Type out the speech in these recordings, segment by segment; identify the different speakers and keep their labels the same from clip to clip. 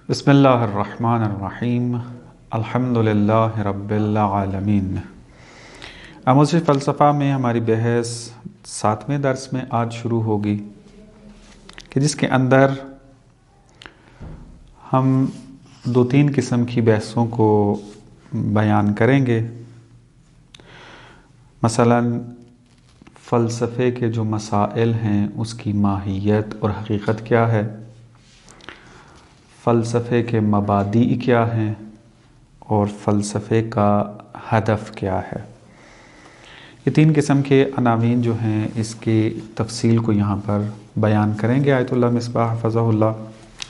Speaker 1: بسم اللہ الرحمن الرحیم الحمد للہ رب العالمین۔ آموزش فلسفہ میں ہماری بحث 7ویں درس میں آج شروع ہوگی کہ جس کے اندر ہم 2-3 قسم کی بحثوں کو بیان کریں گے۔ مثلا فلسفے کے جو مسائل ہیں اس کی ماہیت اور حقیقت کیا ہے، فلسفے کے مبادئ کیا ہیں اور فلسفے کا ہدف کیا ہے۔ یہ 3 قسم کے عناوین جو ہیں اس کی تفصیل کو یہاں پر بیان کریں گے آیت اللہ مصباح حفظہ اللہ،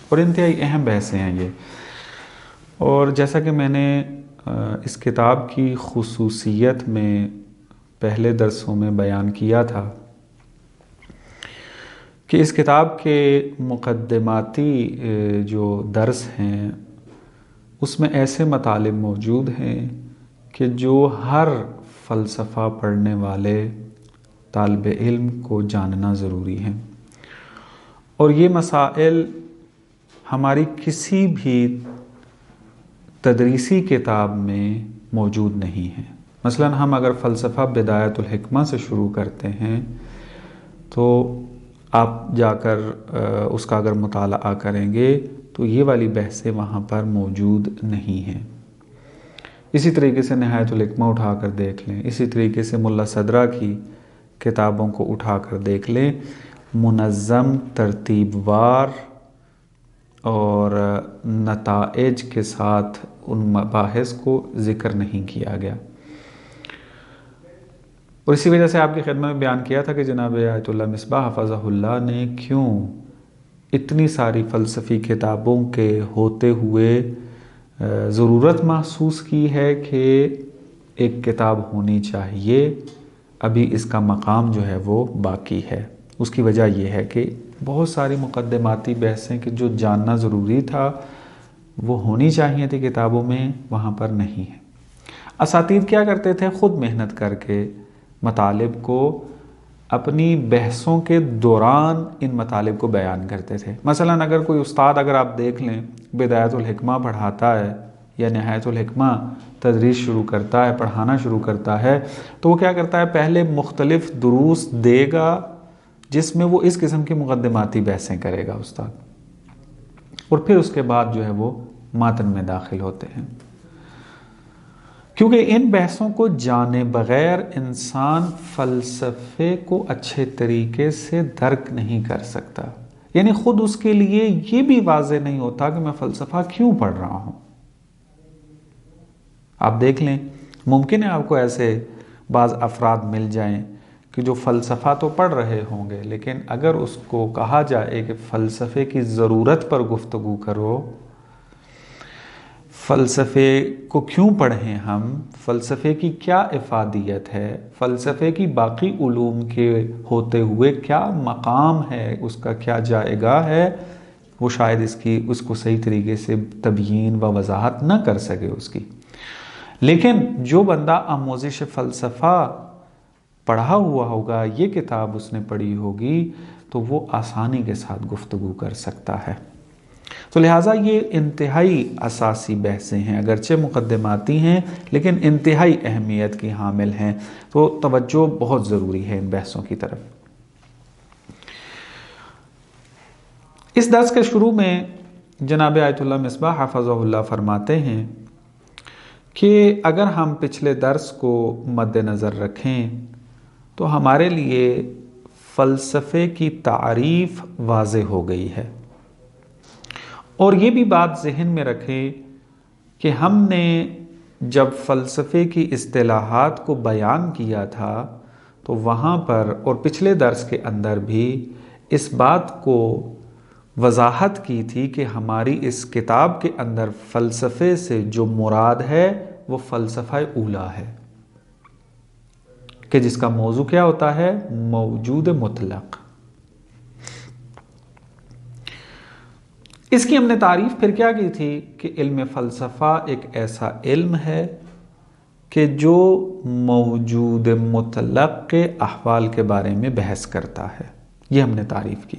Speaker 1: اور انتہائی اہم بحثیں ہیں یہ۔ اور جیسا کہ میں نے اس کتاب کی خصوصیت میں پہلے درسوں میں بیان کیا تھا کہ اس کتاب کے مقدماتی جو درس ہیں اس میں ایسے مطالب موجود ہیں کہ جو ہر فلسفہ پڑھنے والے طالب علم کو جاننا ضروری ہے، اور یہ مسائل ہماری کسی بھی تدریسی کتاب میں موجود نہیں ہیں۔ مثلا ہم اگر فلسفہ بدایت الحکمہ سے شروع کرتے ہیں تو آپ جا کر اس کا اگر مطالعہ کریں گے تو یہ والی بحثیں وہاں پر موجود نہیں ہیں۔ اسی طریقے سے نہایت الحکمہ اٹھا کر دیکھ لیں، اسی طریقے سے ملا صدرہ کی کتابوں کو اٹھا کر دیکھ لیں، منظم ترتیب وار اور نتائج کے ساتھ ان مباحث کو ذکر نہیں کیا گیا۔ اور اسی وجہ سے آپ کی خدمت میں بیان کیا تھا کہ جناب آیت اللہ مصباح حفظہ اللہ نے کیوں اتنی ساری فلسفی کتابوں کے ہوتے ہوئے ضرورت محسوس کی ہے کہ ایک کتاب ہونی چاہیے، ابھی اس کا مقام جو ہے وہ باقی ہے۔ اس کی وجہ یہ ہے کہ بہت ساری مقدماتی بحثیں کہ جو جاننا ضروری تھا وہ ہونی چاہیے تھی کتابوں میں، وہاں پر نہیں ہے۔ اساتید کیا کرتے تھے؟ خود محنت کر کے مطالب کو اپنی بحثوں کے دوران ان مطالب کو بیان کرتے تھے۔ مثلا اگر کوئی استاد اگر آپ دیکھ لیں بدایت الحکمہ پڑھاتا ہے یا نہایت الحکمہ تدریس شروع کرتا ہے، پڑھانا شروع کرتا ہے، تو وہ کیا کرتا ہے؟ پہلے مختلف دروس دے گا جس میں وہ اس قسم کی مقدماتی بحثیں کرے گا استاد، اور پھر اس کے بعد جو ہے وہ متن میں داخل ہوتے ہیں، کیونکہ ان بحثوں کو جانے بغیر انسان فلسفے کو اچھے طریقے سے درک نہیں کر سکتا۔ یعنی خود اس کے لیے یہ بھی واضح نہیں ہوتا کہ میں فلسفہ کیوں پڑھ رہا ہوں۔ آپ دیکھ لیں، ممکن ہے آپ کو ایسے بعض افراد مل جائیں کہ جو فلسفہ تو پڑھ رہے ہوں گے، لیکن اگر اس کو کہا جائے کہ فلسفے کی ضرورت پر گفتگو کرو، فلسفے کو کیوں پڑھیں ہم، فلسفے کی کیا افادیت ہے، فلسفے کی باقی علوم کے ہوتے ہوئے کیا مقام ہے، اس کا کیا جائے ہے، وہ شاید اس کو صحیح طریقے سے تبیین و وضاحت نہ کر سکے اس کی۔ لیکن جو بندہ آموزش فلسفہ پڑھا ہوا ہوگا، یہ کتاب اس نے پڑھی ہوگی، تو وہ آسانی کے ساتھ گفتگو کر سکتا ہے۔ تو لہٰذا یہ انتہائی اساسی بحثیں ہیں، اگرچہ مقدماتی ہیں لیکن انتہائی اہمیت کی حامل ہیں، تو توجہ بہت ضروری ہے ان بحثوں کی طرف۔ اس درس کے شروع میں جناب آیت اللہ مصباح حفظہ اللہ فرماتے ہیں کہ اگر ہم پچھلے درس کو مد نظر رکھیں تو ہمارے لیے فلسفے کی تعریف واضح ہو گئی ہے، اور یہ بھی بات ذہن میں رکھیں کہ ہم نے جب فلسفے کی اصطلاحات کو بیان کیا تھا تو وہاں پر اور پچھلے درس کے اندر بھی اس بات کو وضاحت کی تھی کہ ہماری اس کتاب کے اندر فلسفے سے جو مراد ہے وہ فلسفہ اولیٰ ہے، کہ جس کا موضوع کیا ہوتا ہے؟ موجود مطلق۔ اس کی ہم نے تعریف پھر کیا کی تھی کہ علم فلسفہ ایک ایسا علم ہے کہ جو موجود مطلق کے احوال کے بارے میں بحث کرتا ہے، یہ ہم نے تعریف کی۔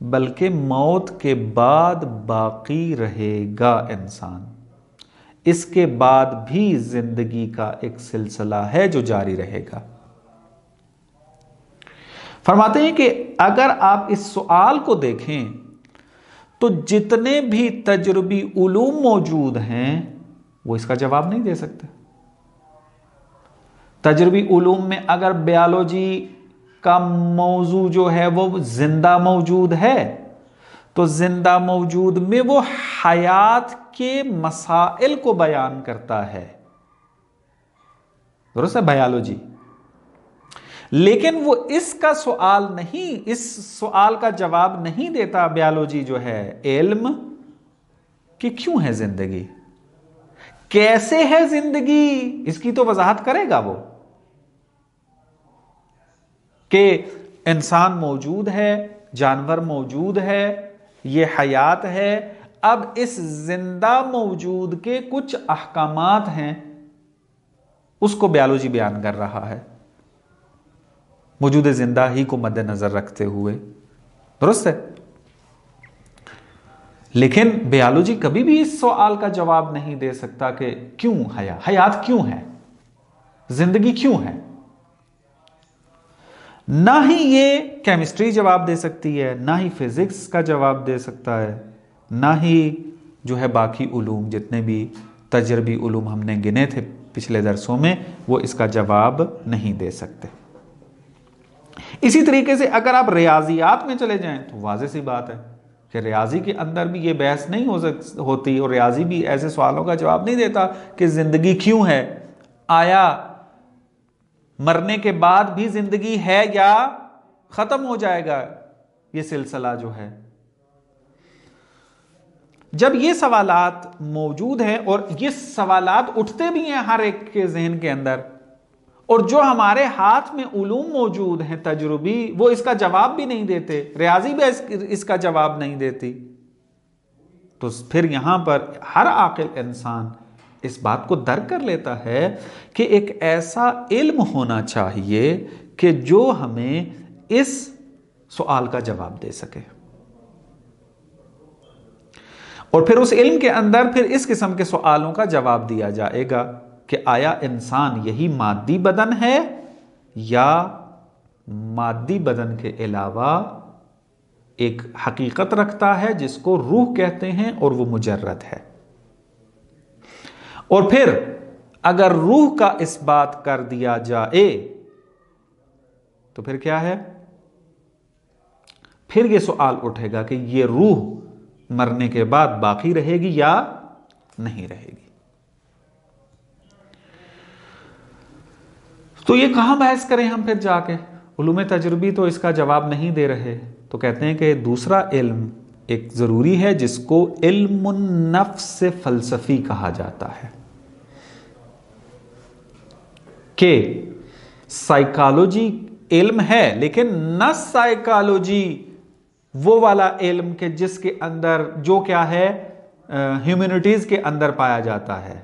Speaker 1: بلکہ موت کے بعد باقی رہے گا انسان، اس کے بعد بھی زندگی کا ایک سلسلہ ہے جو جاری رہے گا۔ فرماتے ہیں کہ اگر آپ اس سوال کو دیکھیں تو جتنے بھی تجربی علوم موجود ہیں وہ اس کا جواب نہیں دے سکتے۔ تجربی علوم میں اگر بیالوجی کا موضوع جو ہے وہ زندہ موجود ہے تو زندہ موجود میں وہ حیات کے مسائل کو بیان کرتا ہے، درست ہے، بیالوجی، لیکن وہ اس کا سوال نہیں، اس سوال کا جواب نہیں دیتا بیالوجی جو ہے، علم، کہ کیوں ہے زندگی، کیسے ہے زندگی، اس کی تو وضاحت کرے گا وہ، کہ انسان موجود ہے، جانور موجود ہے، یہ حیات ہے، اب اس زندہ موجود کے کچھ احکامات ہیں، اس کو بیالوجی بیان کر رہا ہے، موجود زندہ ہی کو مد نظر رکھتے ہوئے، درست ہے۔ لیکن بیالوجی کبھی بھی اس سوال کا جواب نہیں دے سکتا کہ کیوں حیات کیوں ہے، زندگی کیوں ہے۔ نہ ہی یہ کیمسٹری جواب دے سکتی ہے، نہ ہی فزکس کا جواب دے سکتا ہے، نہ ہی جو ہے باقی علوم، جتنے بھی تجربی علوم ہم نے گنے تھے پچھلے درسوں میں، وہ اس کا جواب نہیں دے سکتے۔ اسی طریقے سے اگر آپ ریاضیات میں چلے جائیں تو واضح سی بات ہے کہ ریاضی کے اندر بھی یہ بحث نہیں ہوتی، اور ریاضی بھی ایسے سوالوں کا جواب نہیں دیتا کہ زندگی کیوں ہے، آیا مرنے کے بعد بھی زندگی ہے یا ختم ہو جائے گا یہ سلسلہ جو ہے۔ جب یہ سوالات موجود ہیں، اور یہ سوالات اٹھتے بھی ہیں ہر ایک کے ذہن کے اندر، اور جو ہمارے ہاتھ میں علوم موجود ہیں تجربی، وہ اس کا جواب بھی نہیں دیتے، ریاضی بھی اس کا جواب نہیں دیتی، تو پھر یہاں پر ہر عاقل انسان اس بات کو درک کر لیتا ہے کہ ایک ایسا علم ہونا چاہیے کہ جو ہمیں اس سوال کا جواب دے سکے، اور پھر اس علم کے اندر پھر اس قسم کے سوالوں کا جواب دیا جائے گا کہ آیا انسان یہی مادی بدن ہے یا مادی بدن کے علاوہ ایک حقیقت رکھتا ہے جس کو روح کہتے ہیں اور وہ مجرد ہے۔ اور پھر اگر روح کا اس بات کر دیا جائے تو پھر کیا ہے، پھر یہ سوال اٹھے گا کہ یہ روح مرنے کے بعد باقی رہے گی یا نہیں رہے گی۔ تو یہ کہاں بحث کریں ہم پھر جا کے، علوم تجربی تو اس کا جواب نہیں دے رہے، تو کہتے ہیں کہ دوسرا علم ایک ضروری ہے جس کو علم النفس فلسفی کہا جاتا ہے، کہ سائیکالوجی علم ہے لیکن نہ سائیکالوجی وہ والا علم کہ جس کے اندر جو کیا ہے ہیومینٹیز کے اندر پایا جاتا ہے،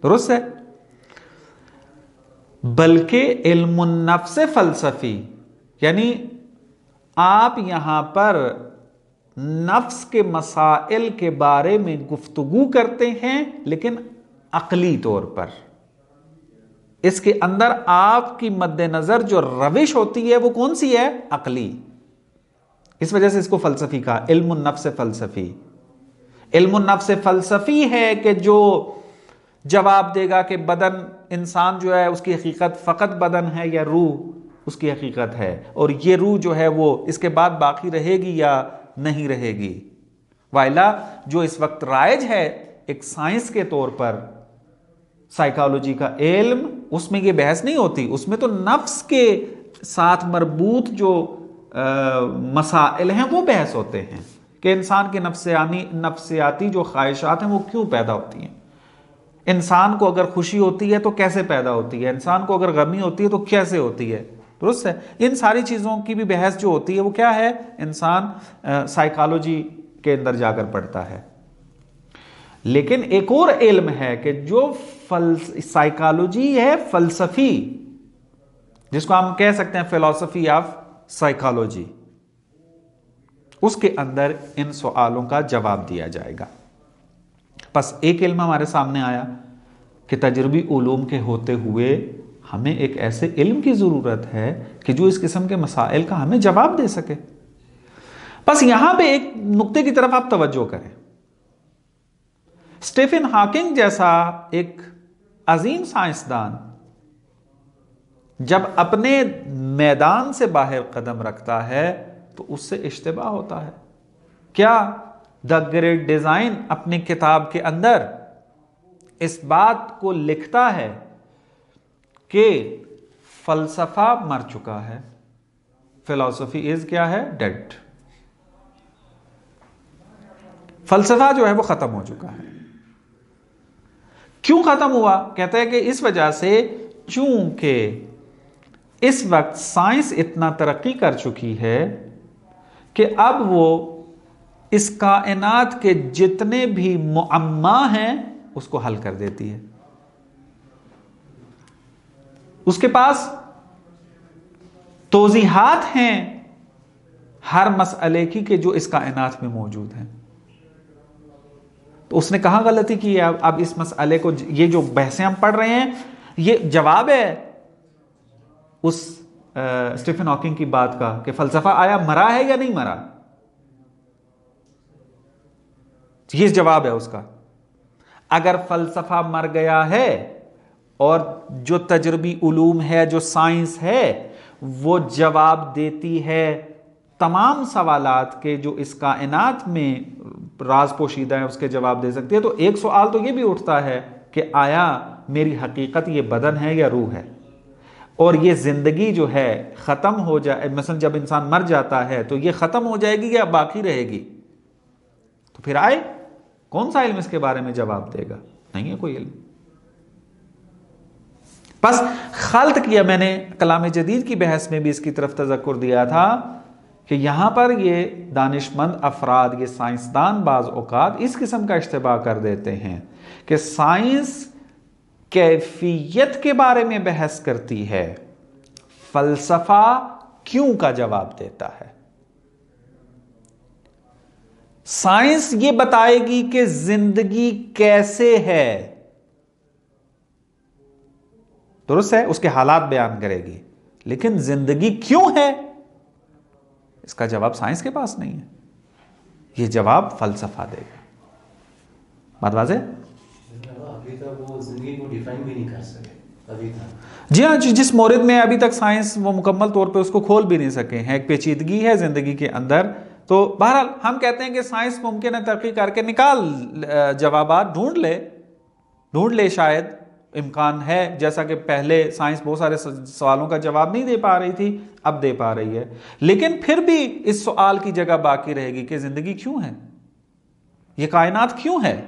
Speaker 1: درست ہے، بلکہ علم النفس فلسفی، یعنی آپ یہاں پر نفس کے مسائل کے بارے میں گفتگو کرتے ہیں لیکن عقلی طور پر، اس کے اندر آپ کی مد نظر جو روش ہوتی ہے وہ کون سی ہے، عقلی، اس وجہ سے اس کو فلسفی کہا، علم النفس فلسفی۔ علم النفس فلسفی ہے کہ جو جواب دے گا کہ بدن، انسان جو ہے اس کی حقیقت فقط بدن ہے یا روح اس کی حقیقت ہے، اور یہ روح جو ہے وہ اس کے بعد باقی رہے گی یا نہیں رہے گی۔ وائلا جو اس وقت رائج ہے ایک سائنس کے طور پر، سائیکالوجی کا علم، اس میں یہ بحث نہیں ہوتی، اس میں تو نفس کے ساتھ مربوط جو مسائل ہیں وہ بحث ہوتے ہیں کہ انسان کے نفسیاتی جو خواہشات ہیں وہ کیوں پیدا ہوتی ہیں، انسان کو اگر خوشی ہوتی ہے تو کیسے پیدا ہوتی ہے، انسان کو اگر غمی ہوتی ہے تو کیسے ہوتی ہے، درست ہے۔ ان ساری چیزوں کی بھی بحث جو ہوتی ہے وہ کیا ہے، انسان سائیکالوجی کے اندر جا کر پڑھتا ہے۔ لیکن ایک اور علم ہے کہ جو سائیکالوجی ہے فلسفی، جس کو ہم کہہ سکتے ہیں فلسفی آف سائیکالوجی، اس کے اندر ان سوالوں کا جواب دیا جائے گا۔ پس ایک علم ہمارے سامنے آیا کہ تجربی علوم کے ہوتے ہوئے ہمیں ایک ایسے علم کی ضرورت ہے کہ جو اس قسم کے مسائل کا ہمیں جواب دے سکے۔ بس یہاں پہ ایک نقطے کی طرف آپ توجہ کریں۔ اسٹیفن ہاکنگ جیسا ایک عظیم سائنسدان جب اپنے میدان سے باہر قدم رکھتا ہے تو اس سے اشتباہ ہوتا ہے۔ کیا دا گریٹ ڈیزائن اپنی کتاب کے اندر اس بات کو لکھتا ہے کہ فلسفہ مر چکا ہے، فلسفی از کیا ہے؟ ڈیڈ۔ فلسفہ جو ہے وہ ختم ہو چکا ہے۔ کیوں ختم ہوا؟ کہتا ہے کہ اس وجہ سے چونکہ اس وقت سائنس اتنا ترقی کر چکی ہے کہ اب وہ اس کائنات کے جتنے بھی معما ہیں اس کو حل کر دیتی ہے۔ اس کے پاس توضیحات ہیں ہر مسئلے کی کہ جو اس کائنات میں موجود ہیں۔ تو اس نے کہاں غلطی کی ہے؟ اب اس مسئلے کو، یہ جو بحثیں ہم پڑھ رہے ہیں، یہ جواب ہے اس اسٹیفن ہاکنگ کی بات کا کہ فلسفہ آیا مرا ہے یا نہیں مرا؟ یہ جواب ہے اس کا۔ اگر فلسفہ مر گیا ہے اور جو تجربی علوم ہے، جو سائنس ہے، وہ جواب دیتی ہے تمام سوالات کے جو اس کائنات میں راز پوشیدہ ہیں، اس کے جواب دے سکتی ہے، تو ایک سوال تو یہ بھی اٹھتا ہے کہ آیا میری حقیقت یہ بدن ہے یا روح ہے؟ اور یہ زندگی جو ہے ختم ہو جائے، مثلا جب انسان مر جاتا ہے تو یہ ختم ہو جائے گی یا باقی رہے گی؟ تو پھر آئے کون سا علم اس کے بارے میں جواب دے گا؟ نہیں ہے کوئی علم۔ بس خلط کیا، میں نے کلام جدید کی بحث میں بھی اس کی طرف تذکر دیا تھا کہ یہاں پر یہ دانشمند افراد، یہ سائنسدان بعض اوقات اس قسم کا اشتباہ کر دیتے ہیں کہ سائنس کیفیت کے بارے میں بحث کرتی ہے، فلسفہ کیوں کا جواب دیتا ہے۔ سائنس یہ بتائے گی کہ زندگی کیسے ہے، درست ہے، اس کے حالات بیان کرے گی، لیکن زندگی کیوں ہے اس کا جواب سائنس کے پاس نہیں ہے، یہ جواب فلسفہ دے گا۔ بات واضح؟
Speaker 2: ابھی تک وہ زندگی کو ڈیفائن بھی نہیں کر سکے ابھی تک۔
Speaker 1: جی ہاں، جس مورد میں ابھی تک سائنس وہ مکمل طور پہ اس کو کھول بھی نہیں سکے ہیں، ایک پیچیدگی ہے زندگی کے اندر۔ تو بہرحال ہم کہتے ہیں کہ سائنس ممکن ہے ترقی کر کے نکال جوابات ڈھونڈ لے، شاید امکان ہے، جیسا کہ پہلے سائنس بہت سارے سوالوں کا جواب نہیں دے پا رہی تھی، اب دے پا رہی ہے، لیکن پھر بھی اس سوال کی جگہ باقی رہے گی کہ زندگی کیوں ہے، یہ کائنات کیوں ہے۔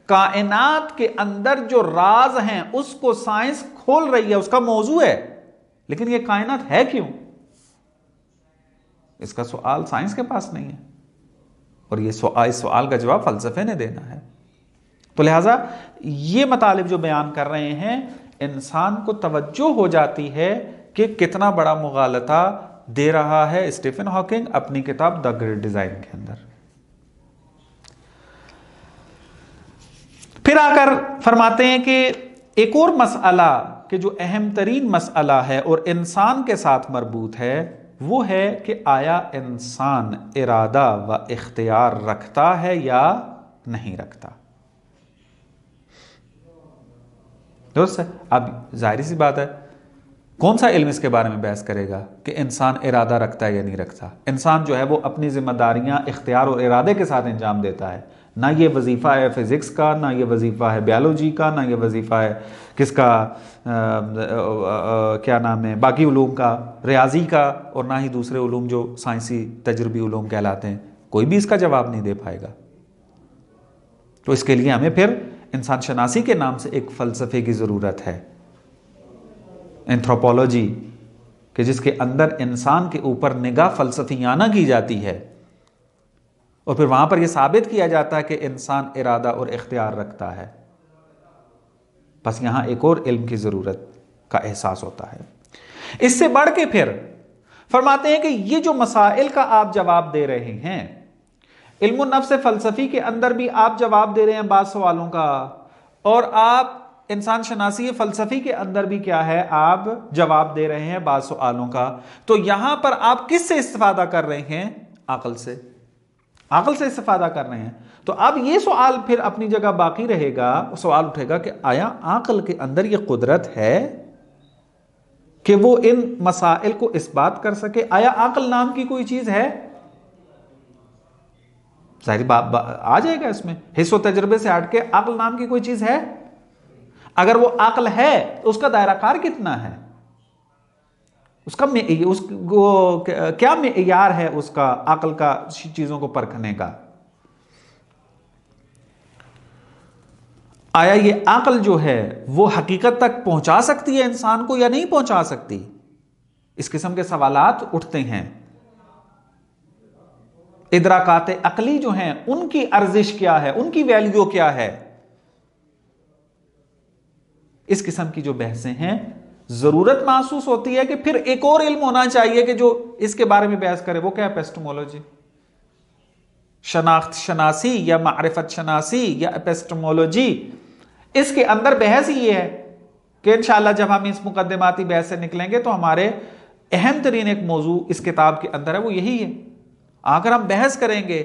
Speaker 1: کائنات کے اندر جو راز ہیں اس کو سائنس کھول رہی ہے، اس کا موضوع ہے، لیکن یہ کائنات ہے کیوں، اس کا سوال سائنس کے پاس نہیں ہے، اور یہ اس سوال کا جواب فلسفے نے دینا ہے۔ تو لہٰذا یہ مطالب جو بیان کر رہے ہیں، انسان کو توجہ ہو جاتی ہے کہ کتنا بڑا مغالطہ دے رہا ہے اسٹیفن ہاکنگ اپنی کتاب دا گریٹ ڈیزائن کے اندر۔ پھر آ کر فرماتے ہیں کہ ایک اور مسئلہ کہ جو اہم ترین مسئلہ ہے اور انسان کے ساتھ مربوط ہے، وہ ہے کہ آیا انسان ارادہ و اختیار رکھتا ہے یا نہیں رکھتا۔ درست ہے؟ اب ظاہری سی بات ہے، کون سا علم اس کے بارے میں بحث کرے گا کہ انسان ارادہ رکھتا ہے یا نہیں رکھتا؟ انسان جو ہے وہ اپنی ذمہ داریاں اختیار اور ارادے کے ساتھ انجام دیتا ہے، نہ یہ وظیفہ ہے فزکس کا، نہ یہ وظیفہ ہے بیالوجی کا، نہ یہ وظیفہ ہے کس کا کیا نام ہے باقی علوم کا، ریاضی کا، اور نہ ہی دوسرے علوم جو سائنسی تجربی علوم کہلاتے ہیں، کوئی بھی اس کا جواب نہیں دے پائے گا۔ تو اس کے لیے ہمیں پھر انسان شناسی کے نام سے ایک فلسفے کی ضرورت ہے، اینتھروپولوجی، کہ جس کے اندر انسان کے اوپر نگاہ فلسفیانہ کی جاتی ہے، اور پھر وہاں پر یہ ثابت کیا جاتا ہے کہ انسان ارادہ اور اختیار رکھتا ہے۔ بس یہاں ایک اور علم کی ضرورت کا احساس ہوتا ہے۔ اس سے بڑھ کے پھر فرماتے ہیں کہ یہ جو مسائل کا آپ جواب دے رہے ہیں، علم النفس فلسفی کے اندر بھی آپ جواب دے رہے ہیں بعض سوالوں کا، اور آپ انسان شناسی فلسفی کے اندر بھی کیا ہے، آپ جواب دے رہے ہیں بعض سوالوں کا، تو یہاں پر آپ کس سے استفادہ کر رہے ہیں؟ عقل سے، عقل سے استفادہ کر رہے ہیں۔ تو اب یہ سوال پھر اپنی جگہ باقی رہے گا، سوال اٹھے گا کہ آیا عقل کے اندر یہ قدرت ہے کہ وہ ان مسائل کو اس بات کر سکے؟ آیا عقل نام کی کوئی چیز ہے؟ ظاہری بات آ جائے گا اس میں، حس و تجربے سے ہٹ کے عقل نام کی کوئی چیز ہے؟ اگر وہ عقل ہے تو اس کا دائرہ کار کتنا ہے؟ اس کا کیا معیار ہے اس کا، عقل کا چیزوں کو پرکھنے کا؟ آیا یہ عقل جو ہے وہ حقیقت تک پہنچا سکتی ہے انسان کو یا نہیں پہنچا سکتی؟ اس قسم کے سوالات اٹھتے ہیں۔ ادراکات عقلی جو ہیں ان کی ارزش کیا ہے، ان کی ویلیو کیا ہے؟ اس قسم کی جو بحثیں ہیں، ضرورت محسوس ہوتی ہے کہ پھر ایک اور علم ہونا چاہیے کہ جو اس کے بارے میں بحث کرے، وہ کیا؟ ایپسٹمولوجی، شناخت شناسی یا معرفت شناسی یا ایپسٹمولوجی۔ اس کے اندر بحث یہ ہے کہ انشاءاللہ جب ہم اس مقدماتی بحث سے نکلیں گے تو ہمارے اہم ترین ایک موضوع اس کتاب کے اندر ہے، وہ یہی ہے۔ اگر ہم بحث کریں گے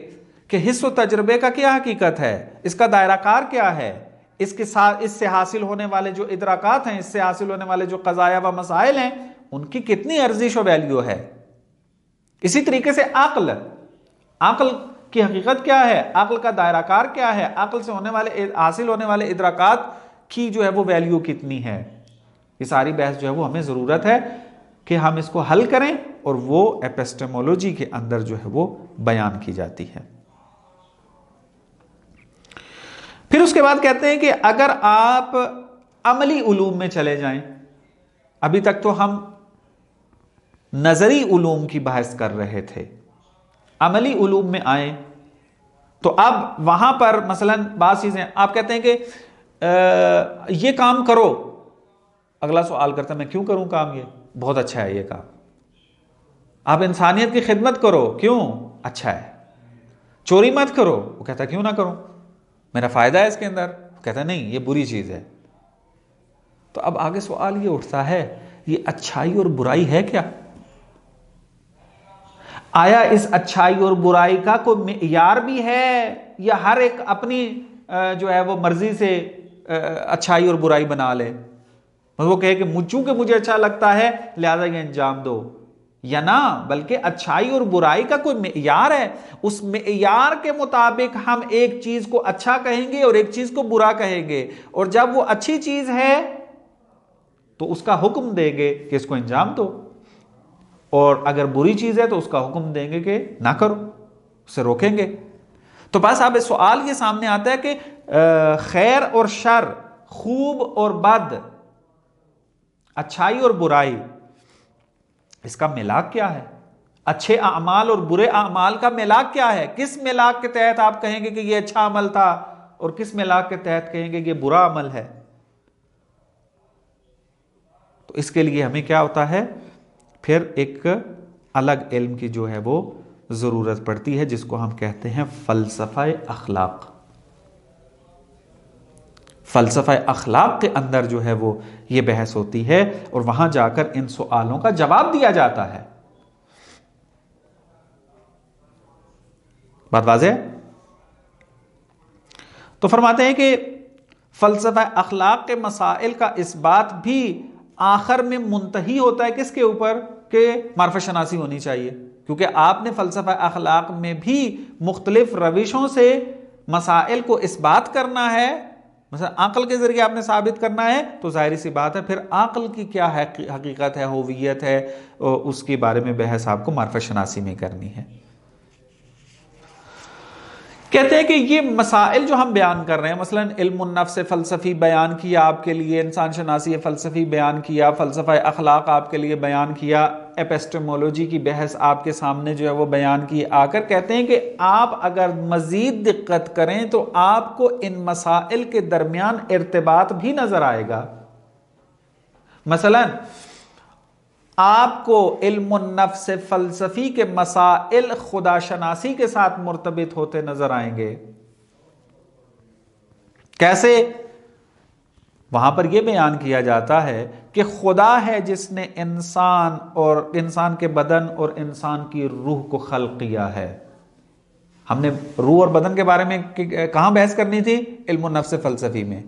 Speaker 1: کہ حس و تجربے کا کیا حقیقت ہے، اس کا دائرہ کار کیا ہے، اس کے ساتھ اس سے حاصل ہونے والے جو ادراکات ہیں، اس سے حاصل ہونے والے جو قضایا و مسائل ہیں، ان کی کتنی ارزش و ویلیو ہے۔ اسی طریقے سے عقل کی حقیقت کیا ہے، عقل کا دائرہ کار کیا ہے، عقل سے ہونے والے حاصل ہونے والے ادراکات کی جو ہے وہ ویلیو کتنی ہے۔ یہ ساری بحث جو ہے وہ ہمیں ضرورت ہے کہ ہم اس کو حل کریں، اور وہ ایپسٹمولوجی کے اندر جو ہے وہ بیان کی جاتی ہے۔ پھر اس کے بعد کہتے ہیں کہ اگر آپ عملی علوم میں چلے جائیں، ابھی تک تو ہم نظری علوم کی بحث کر رہے تھے، عملی علوم میں آئیں تو اب وہاں پر مثلا بعض چیزیں آپ کہتے ہیں کہ یہ کام کرو، اگلا سوال کرتا ہے میں کیوں کروں کام؟ یہ بہت اچھا ہے یہ کام۔ آپ انسانیت کی خدمت کرو، کیوں؟ اچھا ہے۔ چوری مت کرو، وہ کہتا ہے کیوں نہ کروں، میرا فائدہ ہے اس کے اندر، وہ کہتا ہے نہیں یہ بری چیز ہے۔ تو اب آگے سوال یہ اٹھتا ہے، یہ اچھائی اور برائی ہے کیا؟ آیا اس اچھائی اور برائی کا کوئی معیار بھی ہے، یا ہر ایک اپنی جو ہے وہ مرضی سے اچھائی اور برائی بنا لے؟ وہ کہے کہ چونکہ مجھے اچھا لگتا ہے لہذا یہ انجام دو، یا نہ بلکہ اچھائی اور برائی کا کوئی معیار ہے، اس معیار کے مطابق ہم ایک چیز کو اچھا کہیں گے اور ایک چیز کو برا کہیں گے، اور جب وہ اچھی چیز ہے تو اس کا حکم دیں گے کہ اس کو انجام دو، اور اگر بری چیز ہے تو اس کا حکم دیں گے کہ نہ کرو، اسے روکیں گے۔ تو بس اب سوال یہ سامنے آتا ہے کہ خیر اور شر، خوب اور بد، اچھائی اور برائی، اس کا ملاک کیا ہے؟ اچھے اعمال اور برے اعمال کا ملاک کیا ہے؟ کس ملاک کے تحت آپ کہیں گے کہ یہ اچھا عمل تھا، اور کس ملاک کے تحت کہیں گے کہ یہ برا عمل ہے؟ تو اس کے لیے ہمیں کیا ہوتا ہے؟ پھر ایک الگ علم کی جو ہے وہ ضرورت پڑتی ہے، جس کو ہم کہتے ہیں فلسفہ اخلاق۔ فلسفہ اخلاق کے اندر جو ہے وہ یہ بحث ہوتی ہے، اور وہاں جا کر ان سوالوں کا جواب دیا جاتا ہے۔ بات واضح ہے؟ تو فرماتے ہیں کہ فلسفہ اخلاق کے مسائل کا اس بات بھی آخر میں منتہی ہوتا ہے کس کے اوپر؟ کہ معرفت شناسی ہونی چاہیے، کیونکہ آپ نے فلسفہ اخلاق میں بھی مختلف روشوں سے مسائل کو اس بات کرنا ہے، مثلا عقل کے ذریعے آپ نے ثابت کرنا ہے، تو ظاہری سی بات ہے پھر عقل کی کیا حقیقت ہے، ہویت ہے، اس کے بارے میں بحث آپ کو معرفت شناسی میں کرنی ہے۔ کہتے ہیں کہ یہ مسائل جو ہم بیان کر رہے ہیں، مثلا علم النفس فلسفی بیان کیا آپ کے لیے، انسان شناسی فلسفی بیان کیا، فلسفہ اخلاق آپ کے لیے بیان کیا، ایپسٹمولوجی کی بحث آپ کے سامنے جو ہے وہ بیان کی، آ کر کہتے ہیں کہ آپ اگر مزید دقت کریں تو آپ کو ان مسائل کے درمیان ارتباط بھی نظر آئے گا۔ مثلا آپ کو علم النفس فلسفی کے مسائل خدا شناسی کے ساتھ مرتبط ہوتے نظر آئیں گے۔ کیسے؟ وہاں پر یہ بیان کیا جاتا ہے کہ خدا ہے جس نے انسان اور انسان کے بدن اور انسان کی روح کو خلق کیا ہے۔ ہم نے روح اور بدن کے بارے میں کہاں بحث کرنی تھی؟ علم النفس فلسفی میں۔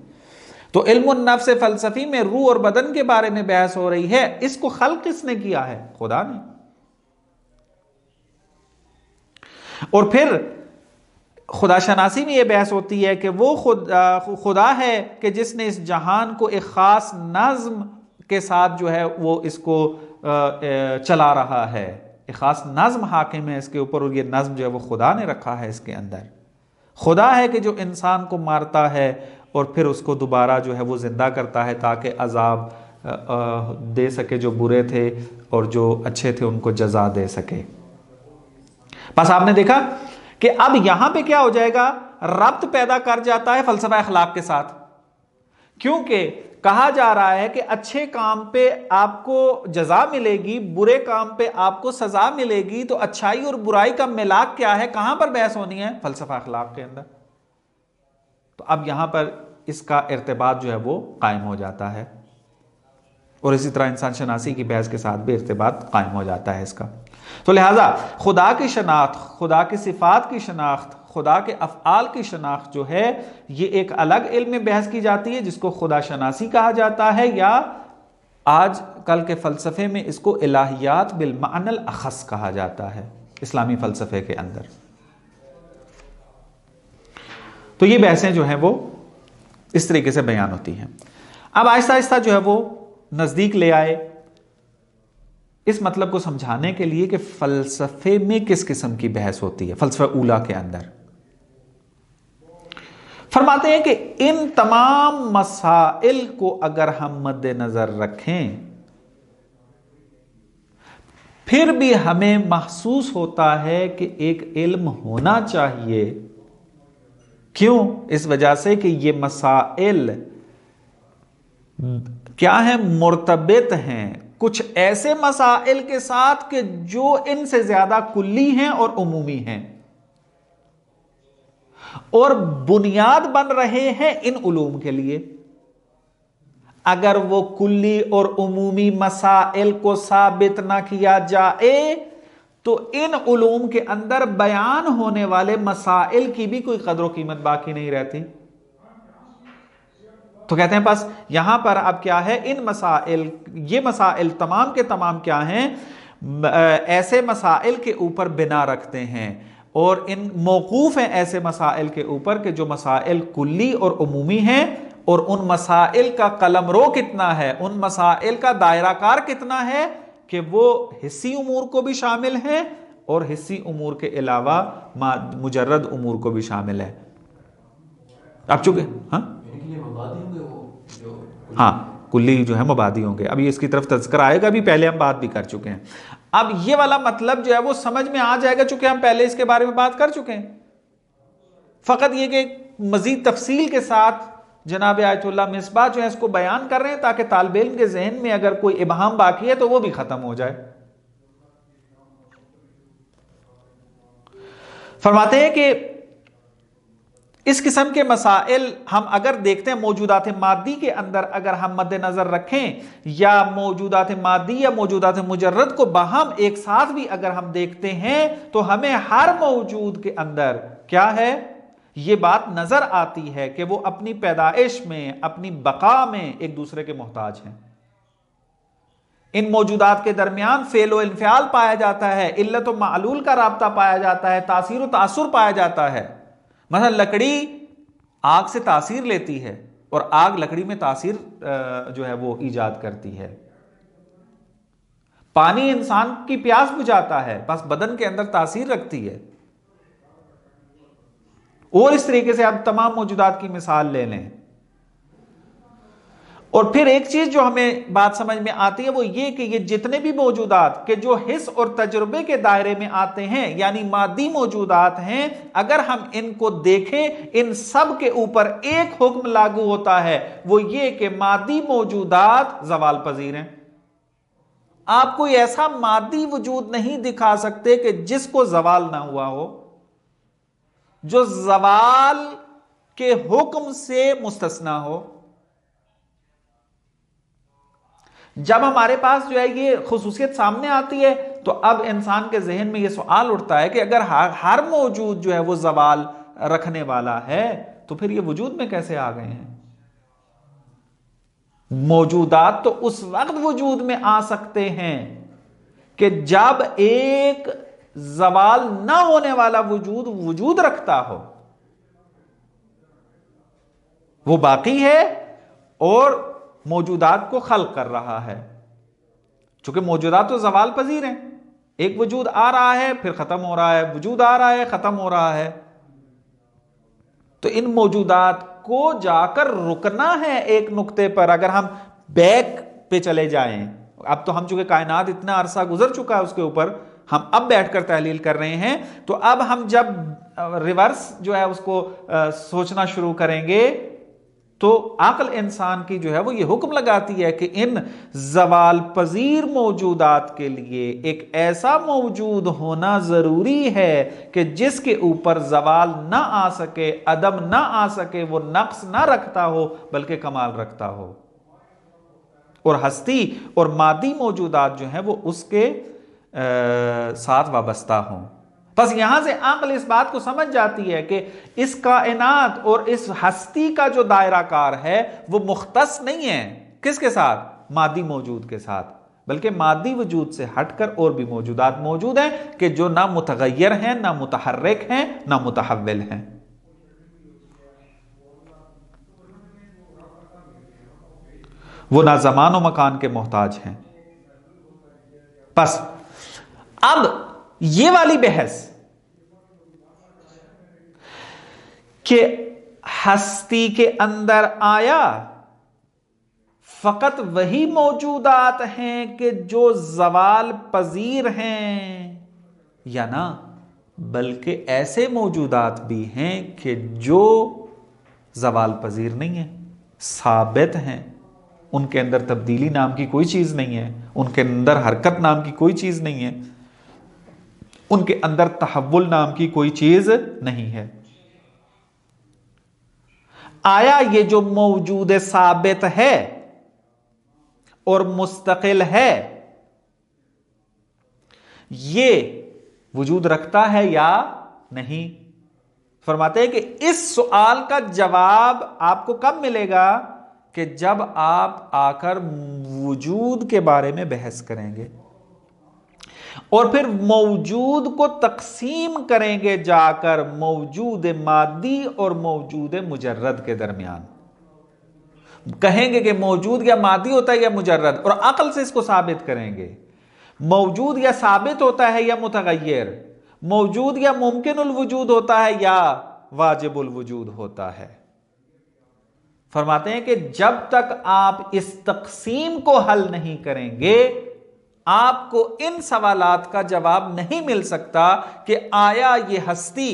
Speaker 1: تو علم النفس فلسفی میں روح اور بدن کے بارے میں بحث ہو رہی ہے۔ اس کو خلق کس نے کیا ہے؟ خدا نے۔ اور پھر خدا شناسی میں یہ بحث ہوتی ہے کہ وہ خدا ہے کہ جس نے اس جہان کو ایک خاص نظم کے ساتھ جو ہے وہ اس کو چلا رہا ہے، ایک خاص نظم حاکم ہے اس کے اوپر، اور یہ نظم جو ہے وہ خدا نے رکھا ہے اس کے اندر۔ خدا ہے کہ جو انسان کو مارتا ہے اور پھر اس کو دوبارہ جو ہے وہ زندہ کرتا ہے تاکہ عذاب دے سکے جو برے تھے اور جو اچھے تھے ان کو جزا دے سکے۔ بس آپ نے دیکھا کہ اب یہاں پہ کیا ہو جائے گا؟ ربط پیدا کر جاتا ہے فلسفہ اخلاق کے ساتھ، کیونکہ کہا جا رہا ہے کہ اچھے کام پہ آپ کو جزا ملے گی، برے کام پہ آپ کو سزا ملے گی، تو اچھائی اور برائی کا ملاک کیا ہے؟ کہاں پر بحث ہونی ہے؟ فلسفہ اخلاق کے اندر۔ تو اب یہاں پر اس کا ارتباط جو ہے وہ قائم ہو جاتا ہے، اور اسی طرح انسان شناسی کی بحث کے ساتھ بھی ارتباط قائم ہو جاتا ہے اس کا۔ تو لہٰذا خدا کی شناخت، خدا کی صفات کی شناخت، خدا کے افعال کی شناخت جو ہے یہ ایک الگ علم میں بحث کی جاتی ہے جس کو خدا شناسی کہا جاتا ہے، یا آج کل کے فلسفے میں اس کو الہیات بالمعنی الاخص کہا جاتا ہے اسلامی فلسفے کے اندر۔ تو یہ بحثیں جو ہیں وہ اس طریقے سے بیان ہوتی ہیں۔ اب آہستہ آہستہ جو ہے وہ نزدیک لے آئے اس مطلب کو سمجھانے کے لیے کہ فلسفے میں کس قسم کی بحث ہوتی ہے فلسفہ اولا کے اندر۔ فرماتے ہیں کہ ان تمام مسائل کو اگر ہم مد نظر رکھیں پھر بھی ہمیں محسوس ہوتا ہے کہ ایک علم ہونا چاہیے۔ کیوں؟ اس وجہ سے کہ یہ مسائل کیا ہیں؟ مرتبط ہیں کچھ ایسے مسائل کے ساتھ کہ جو ان سے زیادہ کلی ہیں اور عمومی ہیں، اور بنیاد بن رہے ہیں ان علوم کے لیے۔ اگر وہ کلی اور عمومی مسائل کو ثابت نہ کیا جائے تو ان علوم کے اندر بیان ہونے والے مسائل کی بھی کوئی قدر و قیمت باقی نہیں رہتی۔ تو کہتے ہیں بس یہاں پر اب کیا ہے؟ ان مسائل، یہ مسائل تمام کے تمام کیا ہیں؟ ایسے مسائل کے اوپر بنا رکھتے ہیں اور ان موقوف ہیں ایسے مسائل کے اوپر کہ جو مسائل کلی اور عمومی ہیں، اور ان مسائل کا قلمرو کتنا ہے، ان مسائل کا دائرہ کار کتنا ہے کہ وہ حسی امور کو بھی شامل ہیں اور حسی امور کے علاوہ مجرد امور کو بھی شامل ہے۔ اب چونکہ ہاں کلی جو ہے مبادی ہوں گے، ابھی اس کی طرف تذکر آئے گا، بھی پہلے ہم بات بھی کر چکے ہیں۔ اب یہ والا مطلب جو ہے وہ سمجھ میں آ جائے گا چونکہ ہم پہلے اس کے بارے میں بات کر چکے ہیں۔ فقط یہ کہ مزید تفصیل کے ساتھ جناب آیت اللہ مصباح جو ہے اس کو بیان کر رہے ہیں تاکہ طالب علم کے ذہن میں اگر کوئی ابہام باقی ہے تو وہ بھی ختم ہو جائے۔ فرماتے ہیں کہ اس قسم کے مسائل ہم اگر دیکھتے ہیں موجودات مادی کے اندر، اگر ہم مد نظر رکھیں یا موجودات مادی یا موجودات مجرد کو باہم ایک ساتھ بھی اگر ہم دیکھتے ہیں تو ہمیں ہر موجود کے اندر کیا ہے؟ یہ بات نظر آتی ہے کہ وہ اپنی پیدائش میں، اپنی بقا میں ایک دوسرے کے محتاج ہیں۔ ان موجودات کے درمیان فعل و انفعال پایا جاتا ہے، علت و معلول کا رابطہ پایا جاتا ہے، تاثیر و تاثر پایا جاتا ہے۔ مثلا لکڑی آگ سے تاثیر لیتی ہے اور آگ لکڑی میں تاثیر جو ہے وہ ایجاد کرتی ہے۔ پانی انسان کی پیاس بجھاتا ہے، بس بدن کے اندر تاثیر رکھتی ہے۔ اور اس طریقے سے آپ تمام موجودات کی مثال لے لیں۔ اور پھر ایک چیز جو ہمیں بات سمجھ میں آتی ہے وہ یہ کہ یہ جتنے بھی موجودات کہ جو حس اور تجربے کے دائرے میں آتے ہیں یعنی مادی موجودات ہیں، اگر ہم ان کو دیکھیں ان سب کے اوپر ایک حکم لاگو ہوتا ہے، وہ یہ کہ مادی موجودات زوال پذیر ہیں۔ آپ کوئی ایسا مادی وجود نہیں دکھا سکتے کہ جس کو زوال نہ ہوا ہو، جو زوال کے حکم سے مستثنا ہو۔ جب ہمارے پاس جو ہے یہ خصوصیت سامنے آتی ہے تو اب انسان کے ذہن میں یہ سوال اٹھتا ہے کہ اگر ہر موجود جو ہے وہ زوال رکھنے والا ہے تو پھر یہ وجود میں کیسے آ گئے ہیں؟ موجودات تو اس وقت وجود میں آ سکتے ہیں کہ جب ایک زوال نہ ہونے والا وجود رکھتا ہو، وہ باقی ہے اور موجودات کو خلق کر رہا ہے۔ چونکہ موجودات تو زوال پذیر ہیں، ایک وجود آ رہا ہے پھر ختم ہو رہا ہے، وجود آ رہا ہے ختم ہو رہا ہے، تو ان موجودات کو جا کر رکنا ہے ایک نقطے پر۔ اگر ہم بیک پہ چلے جائیں، اب تو ہم چونکہ کائنات اتنا عرصہ گزر چکا ہے اس کے اوپر، ہم اب بیٹھ کر تحلیل کر رہے ہیں، تو اب ہم جب ریورس جو ہے اس کو سوچنا شروع کریں گے تو عقل انسان کی جو ہے وہ یہ حکم لگاتی ہے کہ ان زوال پذیر موجودات کے لیے ایک ایسا موجود ہونا ضروری ہے کہ جس کے اوپر زوال نہ آ سکے، عدم نہ آ سکے، وہ نقص نہ رکھتا ہو بلکہ کمال رکھتا ہو، اور ہستی اور مادی موجودات جو ہیں وہ اس کے ساتھ وابستہ ہوں۔ بس یہاں سے عقل اس بات کو سمجھ جاتی ہے کہ اس کائنات اور اس ہستی کا جو دائرہ کار ہے وہ مختص نہیں ہے کس کے ساتھ؟ مادی موجود کے ساتھ، بلکہ مادی وجود سے ہٹ کر اور بھی موجودات موجود ہیں کہ جو نہ متغیر ہیں، نہ متحرک ہیں، نہ متحول ہیں۔ وہ نہ زمان و مکان کے محتاج ہیں۔ بس اب یہ والی بحث کہ ہستی کے اندر آیا فقط وہی موجودات ہیں کہ جو زوال پذیر ہیں یا نہ، بلکہ ایسے موجودات بھی ہیں کہ جو زوال پذیر نہیں ہیں، ثابت ہیں، ان کے اندر تبدیلی نام کی کوئی چیز نہیں ہے، ان کے اندر حرکت نام کی کوئی چیز نہیں ہے، ان کے اندر تحول نام کی کوئی چیز نہیں ہے۔ آیا یہ جو موجود ثابت ہے اور مستقل ہے یہ وجود رکھتا ہے یا نہیں؟ فرماتے ہیں کہ اس سوال کا جواب آپ کو کب ملے گا؟ کہ جب آپ آ کر وجود کے بارے میں بحث کریں گے اور پھر موجود کو تقسیم کریں گے جا کر موجود مادی اور موجود مجرد کے درمیان۔ کہیں گے کہ موجود یا مادی ہوتا ہے یا مجرد، اور عقل سے اس کو ثابت کریں گے۔ موجود یا ثابت ہوتا ہے یا متغیر، موجود یا ممکن الوجود ہوتا ہے یا واجب الوجود ہوتا ہے۔ فرماتے ہیں کہ جب تک آپ اس تقسیم کو حل نہیں کریں گے آپ کو ان سوالات کا جواب نہیں مل سکتا کہ آیا یہ ہستی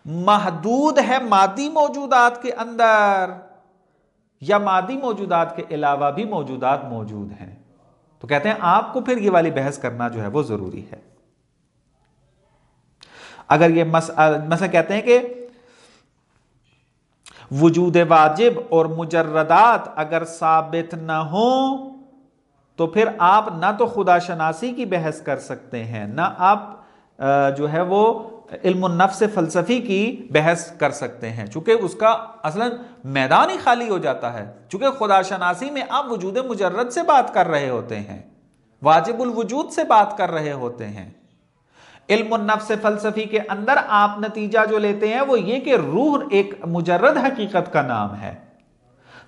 Speaker 1: محدود ہے مادی موجودات کے اندر یا مادی موجودات کے علاوہ بھی موجودات موجود ہیں۔ تو کہتے ہیں آپ کو پھر یہ والی بحث کرنا جو ہے وہ ضروری ہے۔ اگر یہ مثلا کہتے ہیں کہ وجود واجب اور مجردات اگر ثابت نہ ہوں تو پھر آپ نہ تو خدا شناسی کی بحث کر سکتے ہیں، نہ آپ جو ہے وہ علم النفس فلسفی کی بحث کر سکتے ہیں، چونکہ اس کا اصلا میدان ہی خالی ہو جاتا ہے۔ چونکہ خدا شناسی میں آپ وجود مجرد سے بات کر رہے ہوتے ہیں، واجب الوجود سے بات کر رہے ہوتے ہیں۔ علم النفس فلسفی کے اندر آپ نتیجہ جو لیتے ہیں وہ یہ کہ روح ایک مجرد حقیقت کا نام ہے۔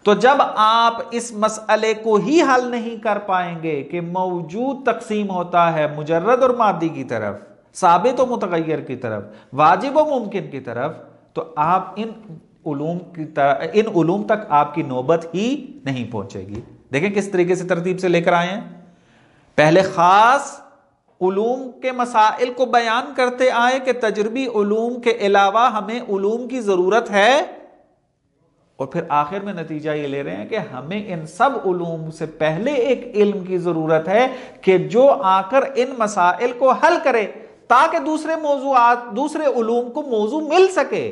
Speaker 1: تو جب آپ اس مسئلے کو ہی حل نہیں کر پائیں گے کہ موجود تقسیم ہوتا ہے مجرد اور مادی کی طرف، ثابت و متغیر کی طرف، واجب و ممکن کی طرف، تو آپ ان علوم تک آپ کی نوبت ہی نہیں پہنچے گی۔ دیکھیں کس طریقے سے ترتیب سے لے کر آئے ہیں۔ پہلے خاص علوم کے مسائل کو بیان کرتے آئے کہ تجربی علوم کے علاوہ ہمیں علوم کی ضرورت ہے، اور پھر آخر میں نتیجہ یہ لے رہے ہیں کہ ہمیں ان سب علوم سے پہلے ایک علم کی ضرورت ہے کہ جو آ کر ان مسائل کو حل کرے تاکہ دوسرے موضوعات، دوسرے علوم کو موضوع مل سکے۔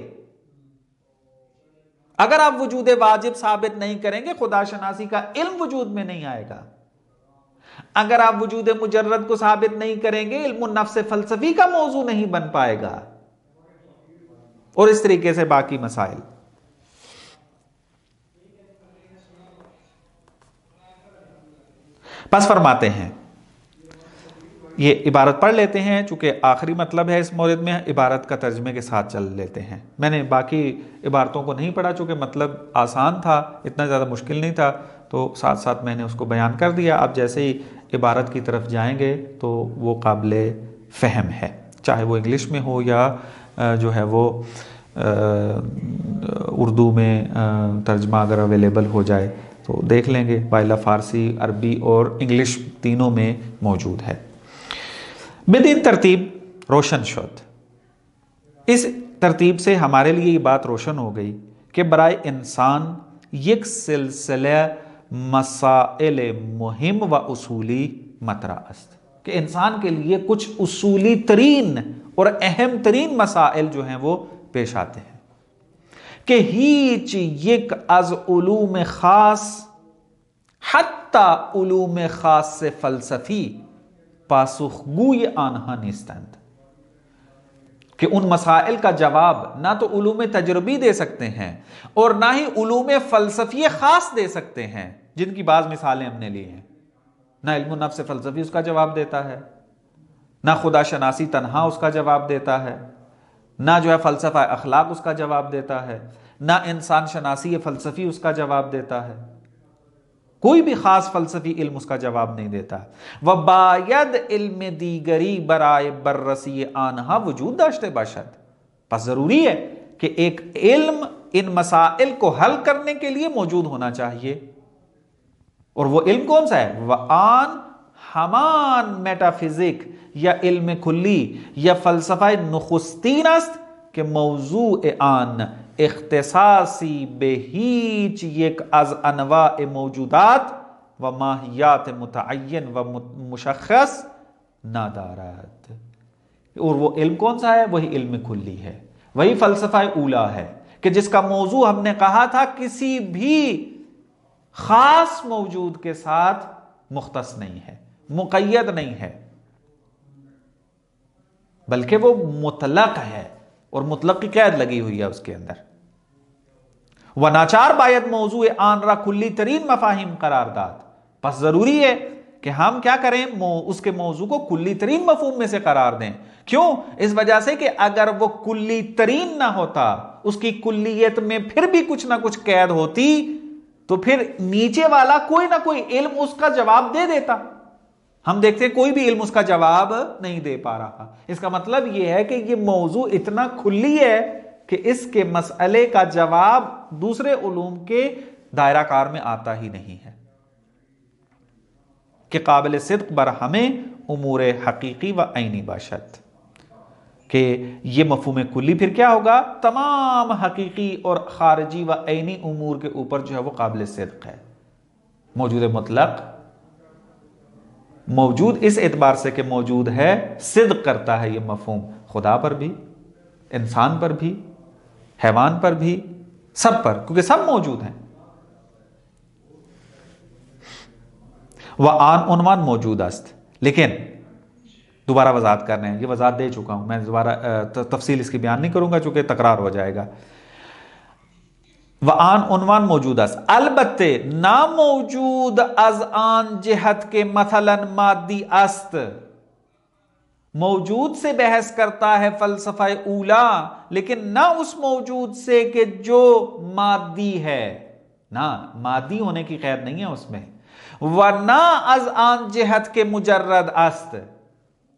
Speaker 1: اگر آپ وجود واجب ثابت نہیں کریں گے خدا شناسی کا علم وجود میں نہیں آئے گا۔ اگر آپ وجود مجرد کو ثابت نہیں کریں گے علم النفس فلسفی کا موضوع نہیں بن پائے گا، اور اس طریقے سے باقی مسائل۔ پس فرماتے ہیں، یہ عبارت پڑھ لیتے ہیں چونکہ آخری مطلب ہے اس مورد میں، عبارت کا ترجمے کے ساتھ چل لیتے ہیں۔ میں نے باقی عبارتوں کو نہیں پڑھا چونکہ مطلب آسان تھا، اتنا زیادہ مشکل نہیں تھا، تو ساتھ ساتھ میں نے اس کو بیان کر دیا۔ آپ جیسے ہی عبارت کی طرف جائیں گے تو وہ قابل فہم ہے، چاہے وہ انگلش میں ہو یا جو ہے وہ اردو میں ترجمہ اگر اویلیبل ہو جائے تو دیکھ لیں گے۔ وائلا فارسی، عربی اور انگلش تینوں میں موجود ہے۔ بدین ترتیب روشن شد، اس ترتیب سے ہمارے لیے یہ بات روشن ہو گئی کہ برائے انسان یک سلسلہ مسائل مہم و اصولی مطرح است، کہ انسان کے لیے کچھ اصولی ترین اور اہم ترین مسائل جو ہیں وہ پیش آتے ہیں کہ ہیچ یک از علوم خاص حتی علوم خاص فلسفی پاسخگوی آنها نیستند، کہ ان مسائل کا جواب نہ تو علوم تجربی دے سکتے ہیں اور نہ ہی علوم فلسفی خاص دے سکتے ہیں، جن کی بعض مثالیں ہم نے لی ہیں۔ نہ علم النفس فلسفی اس کا جواب دیتا ہے، نہ خدا شناسی تنہا اس کا جواب دیتا ہے، نہ جو ہے فلسفہ اخلاق اس کا جواب دیتا ہے، نہ انسان شناسی فلسفی اس کا جواب دیتا ہے، کوئی بھی خاص فلسفی علم اس کا جواب نہیں دیتا۔ وباید علم دیگری برائے بررسی آنہا وجود داشتے باشد، پس ضروری ہے کہ ایک علم ان مسائل کو حل کرنے کے لیے موجود ہونا چاہیے، اور وہ علم کون سا ہے؟ وآن ہمان میٹافزک یا علم کلی یا فلسفہ نخستین است کہ موضوع آن اختصاصی به هیچ یک از انواع موجودات و ماہیات متعین و مشخص ندارد۔ اور وہ علم کون سا ہے؟ وہی علم کلی ہے، وہی فلسفہ اولا ہے کہ جس کا موضوع ہم نے کہا تھا کسی بھی خاص موجود کے ساتھ مختص نہیں ہے، مقید نہیں ہے، بلکہ وہ مطلق ہے اور مطلق کی قید لگی ہوئی ہے اس کے اندر۔ وناچار باید موضوع آن را کلی ترین مفاہیم قرار داد، پس ضروری ہے کہ ہم کیا کریں؟ اس کے موضوع کو کلی ترین مفہوم میں سے قرار دیں۔ کیوں؟ اس وجہ سے کہ اگر وہ کلی ترین نہ ہوتا، اس کی کلیت میں پھر بھی کچھ نہ کچھ قید ہوتی، تو پھر نیچے والا کوئی نہ کوئی علم اس کا جواب دے دیتا۔ ہم دیکھتے ہیں کوئی بھی علم اس کا جواب نہیں دے پا رہا۔ اس کا مطلب یہ ہے کہ یہ موضوع اتنا کھلی ہے کہ اس کے مسئلے کا جواب دوسرے علوم کے دائرہ کار میں آتا ہی نہیں ہے، کہ قابل صدق بر ہمیں امور حقیقی و عینی باشد، کہ یہ مفہوم کلی پھر کیا ہوگا؟ تمام حقیقی اور خارجی و عینی امور کے اوپر جو ہے وہ قابل صدق ہے۔ موجود مطلق موجود اس اعتبار سے کہ موجود ہے، صدق کرتا ہے یہ مفہوم خدا پر بھی، انسان پر بھی، حیوان پر بھی، سب پر، کیونکہ سب موجود ہیں۔ وآن عنوان موجود است، لیکن دوبارہ وضاحت کر رہے ہیں، یہ وضاحت دے چکا ہوں، میں دوبارہ تفصیل اس کی بیان نہیں کروں گا چونکہ تکرار ہو جائے گا۔ وآن عنوان موجود است، البتے ناموجود از آن جہت کے مثلا مادی است، موجود سے بحث کرتا ہے فلسفہ اولا، لیکن نہ اس موجود سے کہ جو مادی ہے، نہ مادی ہونے کی قید نہیں ہے اس میں، ورنہ از آن جہت کے مجرد است،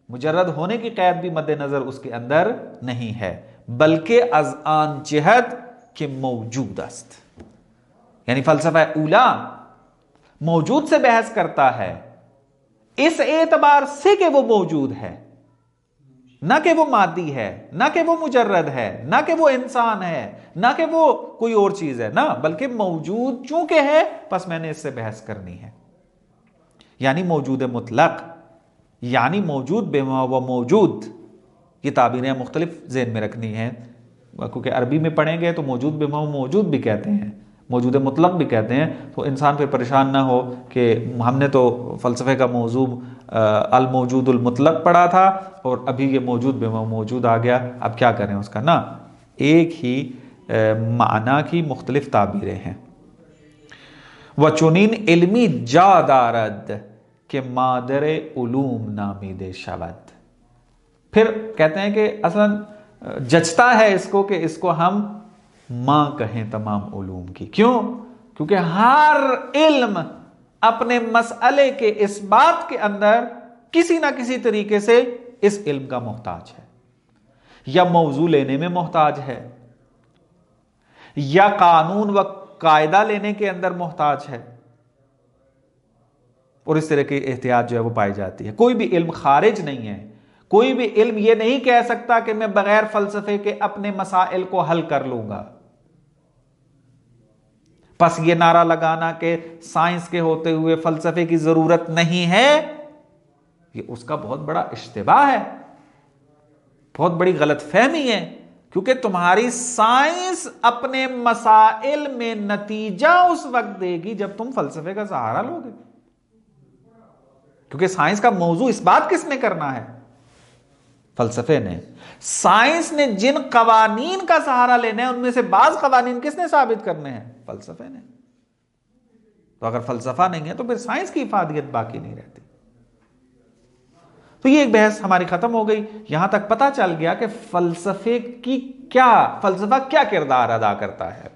Speaker 1: مجرد ہونے کی قید بھی مد نظر اس کے اندر نہیں ہے، بلکہ از آن جہت کہ موجود است، یعنی فلسفہ اولا موجود سے بحث کرتا ہے اس اعتبار سے کہ وہ موجود ہے، نہ کہ وہ مادی ہے، نہ کہ وہ مجرد ہے، نہ کہ وہ انسان ہے، نہ کہ وہ کوئی اور چیز ہے، نہ بلکہ موجود چونکہ ہے پس میں نے اس سے بحث کرنی ہے. یعنی موجود مطلق، یعنی موجود بما و موجود. یہ تعبیریں مختلف ذہن میں رکھنی ہیں، کیونکہ عربی میں پڑھیں گے تو موجود بما و موجود بھی کہتے ہیں، موجود مطلق بھی کہتے ہیں. تو انسان پہ پریشان نہ ہو کہ ہم نے تو فلسفے کا موضوع الموجود المطلق پڑھا تھا اور ابھی یہ موجود بما موجود آ گیا، اب کیا کریں اس کا. نہ، ایک ہی معنی کی مختلف تعبیریں ہیں. وچنین علمی جا دارد کہ مادر علوم نامیده شود. پھر کہتے ہیں کہ اصلا جچتا ہے اس کو کہ اس کو ہم ماں کہیں تمام علوم کی. کیوں؟ کیونکہ ہر علم اپنے مسئلے کے اس بات کے اندر کسی نہ کسی طریقے سے اس علم کا محتاج ہے، یا موضوع لینے میں محتاج ہے، یا قانون و قاعدہ لینے کے اندر محتاج ہے، اور اس طرح کی احتیاط جو ہے وہ پائی جاتی ہے. کوئی بھی علم خارج نہیں ہے، کوئی بھی علم یہ نہیں کہہ سکتا کہ میں بغیر فلسفے کے اپنے مسائل کو حل کر لوں گا. پس یہ نعرہ لگانا کہ سائنس کے ہوتے ہوئے فلسفے کی ضرورت نہیں ہے، یہ اس کا بہت بڑا اشتباہ ہے، بہت بڑی غلط فہمی ہے. کیونکہ تمہاری سائنس اپنے مسائل میں نتیجہ اس وقت دے گی جب تم فلسفے کا سہارا لو گے. کیونکہ سائنس کا موضوع اس بات کس نے کرنا ہے؟ فلسفے نے. سائنس نے جن قوانین کا سہارا لینا ہے ان میں سے بعض قوانین کس نے ثابت کرنے ہیں؟ فلسفے نے. تو اگر فلسفہ نہیں ہے تو پھر سائنس کی افادیت باقی نہیں رہتی. تو یہ ایک بحث ہماری ختم ہو گئی. یہاں تک پتہ چل گیا کہ فلسفہ کیا کردار ادا کرتا ہے،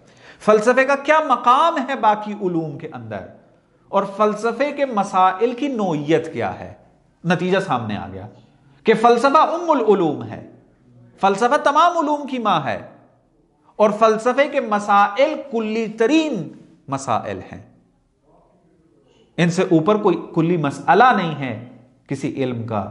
Speaker 1: فلسفے کا کیا مقام ہے باقی علوم کے اندر، اور فلسفے کے مسائل کی نوعیت کیا ہے. نتیجہ سامنے آ گیا کہ فلسفہ ام العلوم ہے، فلسفہ تمام علوم کی ماں ہے، اور فلسفے کے مسائل کلی ترین مسائل ہیں. ان سے اوپر کوئی کلی مسئلہ نہیں ہے کسی علم کا،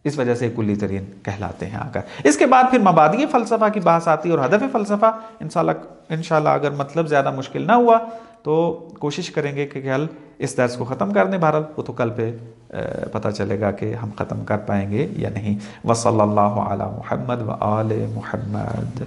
Speaker 1: اس وجہ سے کلی ترین کہلاتے ہیں آ کر. اس کے بعد پھر مبادئ فلسفہ کی بحث آتی ہے اور ہدف فلسفہ. انشاءاللہ اگر مطلب زیادہ مشکل نہ ہوا تو کوشش کریں گے کہ کل اس درس کو ختم کر دیں. بہرحال وہ تو کل پہ پتہ چلے گا کہ ہم ختم کر پائیں گے یا نہیں. وصلی اللہ علی محمد و آل محمد.